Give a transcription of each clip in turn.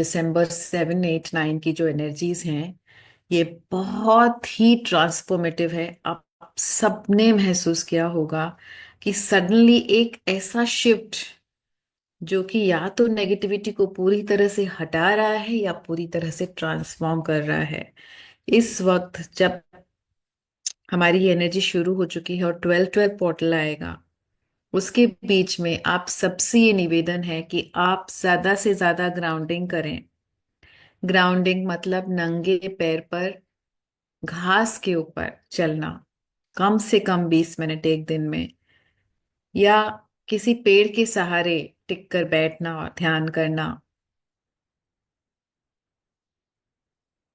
दिसंबर 7, 8, 9 की जो एनर्जीज हैं, ये बहुत ही ट्रांसफॉर्मेटिव है। आप सबने महसूस किया होगा कि सडनली एक ऐसा शिफ्ट जो कि या तो नेगेटिविटी को पूरी तरह से हटा रहा है या पूरी तरह से ट्रांसफॉर्म कर रहा है। इस वक्त जब हमारी ये एनर्जी शुरू हो चुकी है और 12-12 पोर्टल आएगा, उसके बीच में आप सबसे ये निवेदन है कि आप ज्यादा से ज्यादा ग्राउंडिंग करें। ग्राउंडिंग मतलब नंगे पैर पर घास के ऊपर चलना, कम से कम 20 मिनट एक दिन में, या किसी पेड़ के सहारे टिक कर बैठना, ध्यान करना।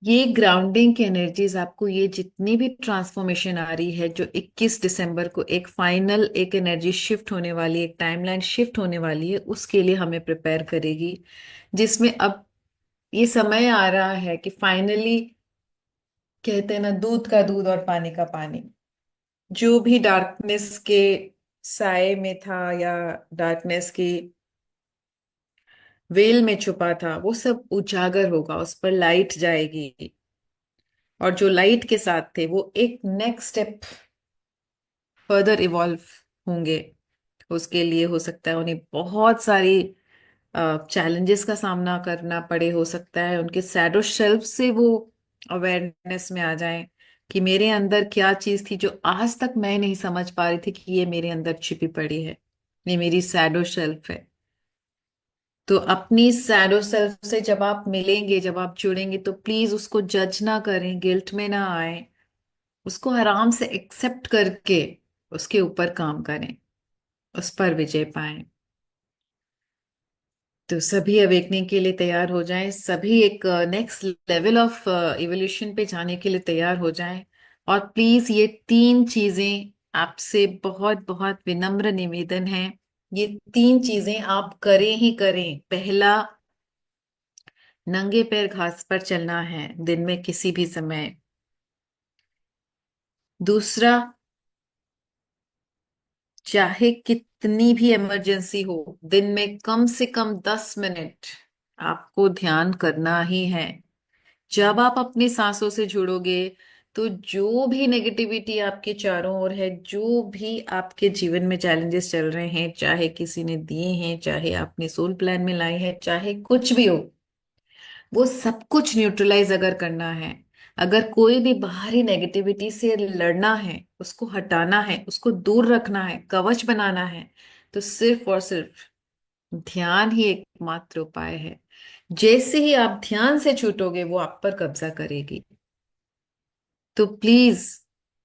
ये ग्राउंडिंग की एनर्जीज आपको ये जितनी भी ट्रांसफॉर्मेशन आ रही है, जो 21 दिसंबर को एक फाइनल एक एनर्जी शिफ्ट होने वाली, एक टाइमलाइन शिफ्ट होने वाली है, उसके लिए हमें प्रिपेयर करेगी। जिसमें अब ये समय आ रहा है कि फाइनली, कहते हैं ना, दूध का दूध और पानी का पानी, जो भी डार्कनेस के साए में था या डार्कनेस की वेल में छुपा था, वो सब उजागर होगा, उस पर लाइट जाएगी। और जो लाइट के साथ थे वो एक नेक्स्ट स्टेप फर्दर इवॉल्व होंगे। उसके लिए हो सकता है उन्हें बहुत सारी चैलेंजेस का सामना करना पड़े, हो सकता है उनके शैडो सेल्फ से वो अवेयरनेस में आ जाएं कि मेरे अंदर क्या चीज थी जो आज तक मैं नहीं समझ पा रही थी कि ये मेरे अंदर छिपी पड़ी है, ये मेरी शैडो सेल्फ है। तो अपनी शैडो सेल्फ से जब आप मिलेंगे, जब आप जुड़ेंगे, तो प्लीज उसको जज ना करें, गिल्ट में ना आए, उसको आराम से एक्सेप्ट करके उसके ऊपर काम करें, उस पर विजय पाएं। तो सभी अवेकनिंग के लिए तैयार हो जाएं, सभी एक नेक्स्ट लेवल ऑफ इवोल्यूशन पे जाने के लिए तैयार हो जाएं। और प्लीज ये तीन चीजें, आपसे बहुत बहुत विनम्र निवेदन है, ये तीन चीजें आप करें ही करें। पहला, नंगे पैर घास पर चलना है दिन में किसी भी समय। दूसरा, चाहे कितनी भी इमरजेंसी हो, दिन में कम से कम 10 मिनट आपको ध्यान करना ही है। जब आप अपनी सांसों से जुड़ोगे, तो जो भी नेगेटिविटी आपके चारों ओर है, जो भी आपके जीवन में चैलेंजेस चल रहे हैं, चाहे किसी ने दिए हैं, चाहे आपने सोल प्लान में लाई है, चाहे कुछ भी हो, वो सब कुछ न्यूट्रलाइज अगर करना है, अगर कोई भी बाहरी नेगेटिविटी से लड़ना है, उसको हटाना है, उसको दूर रखना है, कवच बनाना है, तो सिर्फ और सिर्फ ध्यान ही एकमात्र उपाय है। जैसे ही आप ध्यान से छूटोगे, वो आप पर कब्जा करेगी। तो प्लीज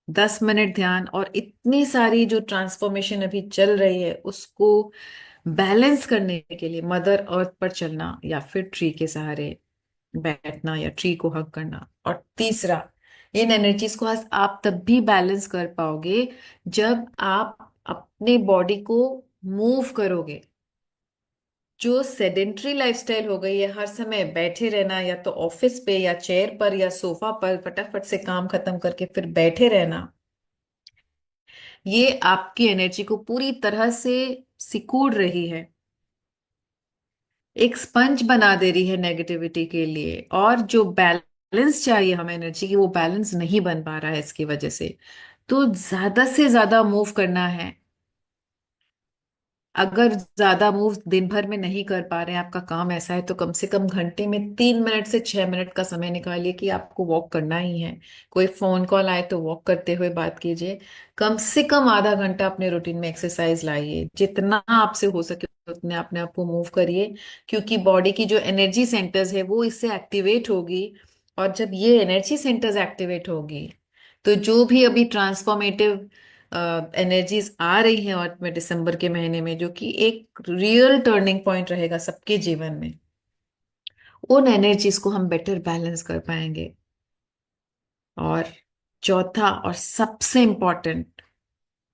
10 मिनट ध्यान, और इतनी सारी जो ट्रांसफॉर्मेशन अभी चल रही है उसको बैलेंस करने के लिए मदर अर्थ पर चलना, या फिर ट्री के सहारे बैठना, या ट्री को हग करना। और तीसरा, इन एनर्जीज को आज आप तब भी बैलेंस कर पाओगे जब आप अपने बॉडी को मूव करोगे। जो सेडेंट्री लाइफस्टाइल हो गई है, हर समय बैठे रहना, या तो ऑफिस पे या चेयर पर या सोफा पर फटाफट से काम खत्म करके फिर बैठे रहना, ये आपकी एनर्जी को पूरी तरह से सिकुड़ रही है, एक स्पंज बना दे रही है नेगेटिविटी के लिए। और जो बैलेंस चाहिए हमें एनर्जी की, वो बैलेंस नहीं बन पा रहा है इसकी वजह से। तो ज्यादा से ज्यादा मूव करना है। अगर ज्यादा मूव दिन भर में नहीं कर पा रहे हैं, आपका काम ऐसा है, तो कम से कम घंटे में 3 मिनट से 6 मिनट का समय निकालिए कि आपको वॉक करना ही है। कोई फोन कॉल आए तो वॉक करते हुए बात कीजिए। कम से कम आधा घंटा अपने रूटीन में एक्सरसाइज लाइए, जितना आपसे हो सके उतने अपने आप को मूव करिए। क्योंकि बॉडी की जो एनर्जी सेंटर्स है वो इससे एक्टिवेट होगी। और जब ये एनर्जी सेंटर्स एक्टिवेट होगी, तो जो भी अभी ट्रांसफॉर्मेटिव एनर्जीज आ रही हैं और में दिसंबर के महीने में, जो कि एक रियल टर्निंग पॉइंट रहेगा सबके जीवन में, उन एनर्जीज को हम बेटर बैलेंस कर पाएंगे। और चौथा और सबसे इम्पोर्टेंट,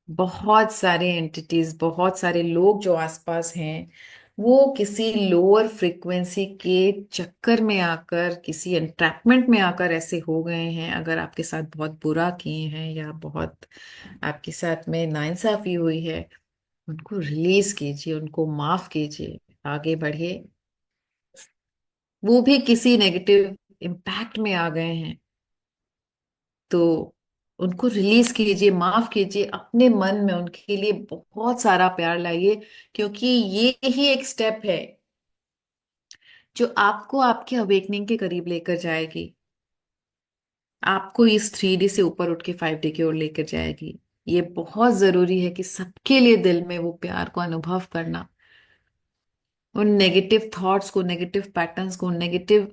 बहुत सारे एंटिटीज, बहुत सारे लोग जो आसपास हैं, वो किसी लोअर फ्रीक्वेंसी के चक्कर में आकर, किसी एंट्रैपमेंट में आकर ऐसे हो गए हैं। अगर आपके साथ बहुत बुरा किए हैं या बहुत आपके साथ में नाइंसाफी हुई है, उनको रिलीज कीजिए, उनको माफ कीजिए, आगे बढ़िए। वो भी किसी नेगेटिव इम्पैक्ट में आ गए हैं, तो उनको रिलीज कीजिए, माफ कीजिए, अपने मन में उनके लिए बहुत सारा प्यार लाइए, क्योंकि ये ही एक स्टेप है जो आपको आपके अवेकनिंग के करीब लेकर जाएगी, आपको इस 3D से ऊपर उठ के 5D की ओर लेकर जाएगी। ये बहुत जरूरी है कि सबके लिए दिल में वो प्यार को अनुभव करना, उन नेगेटिव थॉट्स को, नेगेटिव पैटर्न्स को, नेगेटिव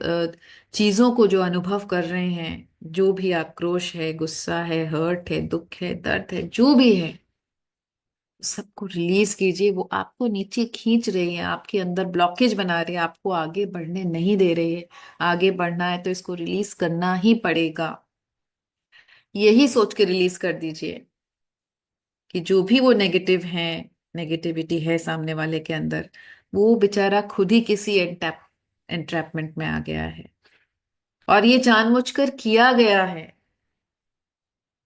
चीजों को जो अनुभव कर रहे हैं, जो भी आक्रोश है, गुस्सा है, हर्ट है, दुख है, दर्द है, जो भी है, सबको रिलीज कीजिए। वो आपको नीचे खींच रही है, आपके अंदर ब्लॉकेज बना रही है, आपको आगे बढ़ने नहीं दे रही है। आगे बढ़ना है तो इसको रिलीज करना ही पड़ेगा। यही सोच के रिलीज कर दीजिए कि जो भी वो नेगेटिव है, नेगेटिविटी है सामने वाले के अंदर, वो बेचारा खुद ही किसी एंट्रैपमेंट में आ गया है, और ये जानबूझकर किया गया है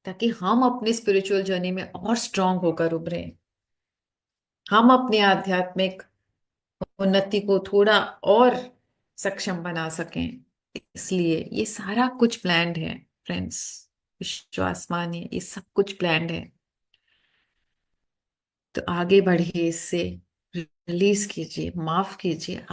ताकि हम अपनी स्पिरिचुअल जर्नी में और स्ट्रांग होकर उभरें, हम अपने आध्यात्मिक उन्नति को थोड़ा और सक्षम बना सकें। इसलिए ये सारा कुछ प्लान्ड है फ्रेंड्स, विश्वास मानिए, ये सब कुछ प्लान्ड है। तो आगे बढ़िए, इससे रिलीज कीजिए, माफ कीजिए,